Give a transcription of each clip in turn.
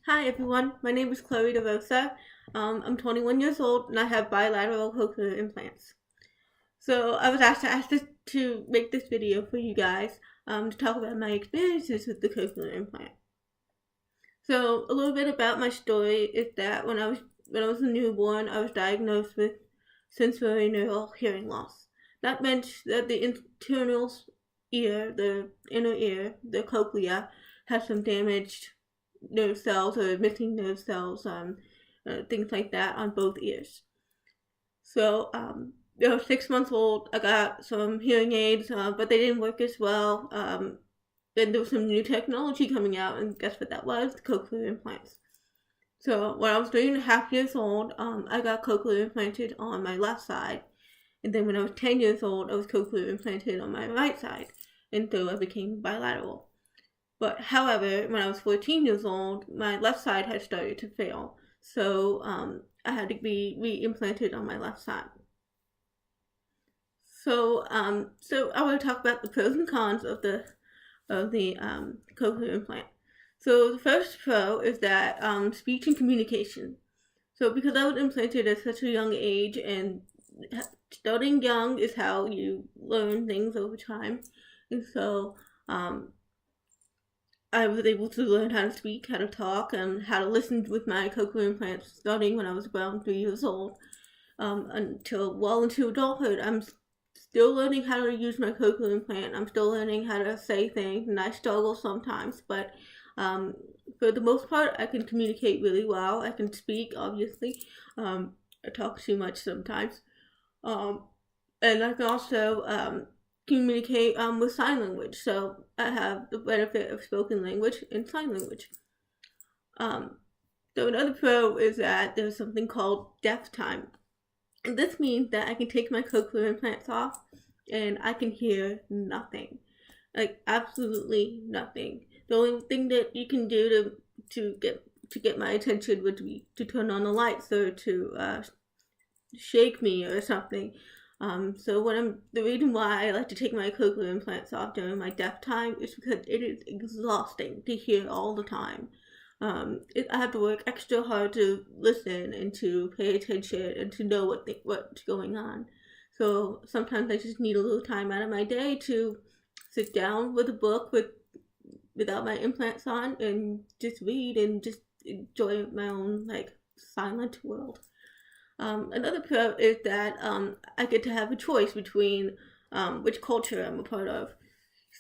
Hi everyone, my name is Chloe DeRosa. I'm 21 years old and I have bilateral cochlear implants. So I was asked to make this video for you guys to talk about my experiences with the cochlear implant. So a little bit about my story is that when I was a newborn, I was diagnosed with sensory neural hearing loss. That meant that the internal ear, the inner ear, the cochlea, had some damaged nerve cells or missing nerve cells, things like that on both ears. So, I was 6 months old. I got some hearing aids, but they didn't work as well. Then there was some new technology coming out, and guess what that was? The cochlear implants. So when I was 3.5 years old, I got cochlear implanted on my left side. And then when I was 10 years old, I was cochlear implanted on my right side. And so I became bilateral. But however, when I was 14 years old, my left side had started to fail. So I had to be re-implanted on my left side. So I want to talk about the pros and cons of the cochlear implant. So the first pro is that speech and communication. So because I was implanted at such a young age, and starting young is how you learn things over time, and so I was able to learn how to speak, how to talk, and how to listen with my cochlear implants starting when I was around 3 years old until well into adulthood. I'm still learning how to use my cochlear implant. I'm still learning how to say things, and I struggle sometimes, but for the most part, I can communicate really well. I can speak, obviously. I talk too much sometimes. And I can also communicate with sign language. So I have the benefit of spoken language and sign language. So another pro is that there's something called deaf time. And this means that I can take my cochlear implants off and I can hear nothing. Like absolutely nothing. The only thing that you can do to get my attention would be to turn on the lights or to shake me or something. So the reason why I like to take my cochlear implants off during my deaf time is because it is exhausting to hear all the time. I have to work extra hard to listen and to pay attention and to know what's going on. So sometimes I just need a little time out of my day to sit down with a book without my implants on and just read and just enjoy my own silent world. Another pro is that I get to have a choice between which culture I'm a part of.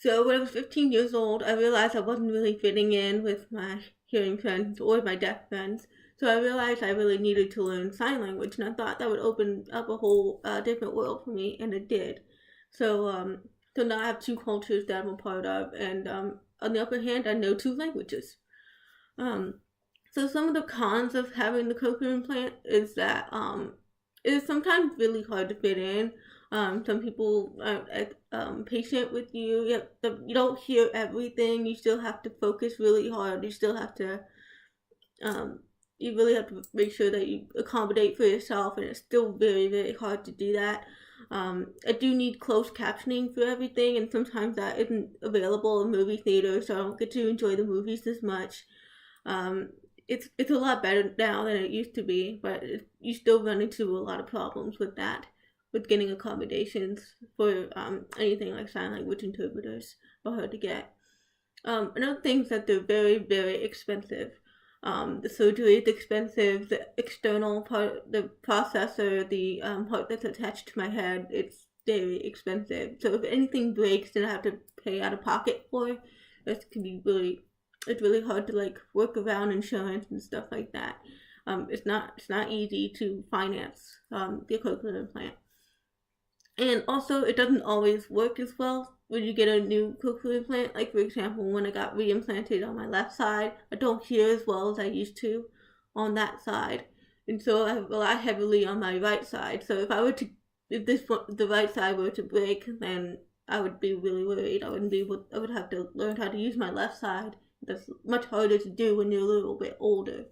So when I was 15 years old, I realized I wasn't really fitting in with my hearing friends or my deaf friends. So I realized I really needed to learn sign language, and I thought that would open up a whole different world for me, and it did. So now I have two cultures that I'm a part of, and on the other hand, I know two languages. So some of the cons of having the cochlear implant is that it is sometimes really hard to fit in. Some people aren't patient with you. You don't hear everything. You still have to focus really hard. You still have to, you really have to make sure that you accommodate for yourself, and it's still very, very hard to do that. I do need closed captioning for everything, and sometimes that isn't available in movie theaters, so I don't get to enjoy the movies as much. It's a lot better now than it used to be, but you still run into a lot of problems with that, with getting accommodations for anything like sign language interpreters are hard to get. Another thing is that they're very, very expensive. The surgery is expensive. The external part, the processor, the part that's attached to my head, it's very expensive. So if anything breaks, then I have to pay out of pocket for. That can be it's really hard to work around insurance and stuff like that. It's not easy to finance the cochlear implant. And also, it doesn't always work as well when you get a new cochlear implant. Like, for example, when I got re-implanted on my left side, I don't hear as well as I used to on that side. And so I rely heavily on my right side. So if the right side were to break, then I would be really worried. I would have to learn how to use my left side. That's much harder to do when you're a little bit older.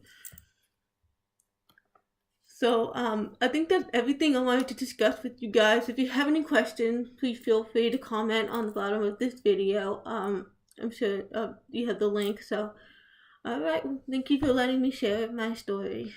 So I think that's everything I wanted to discuss with you guys. If you have any questions, please feel free to comment on the bottom of this video. I'm sure you have the link. So Alright, thank you for letting me share my story.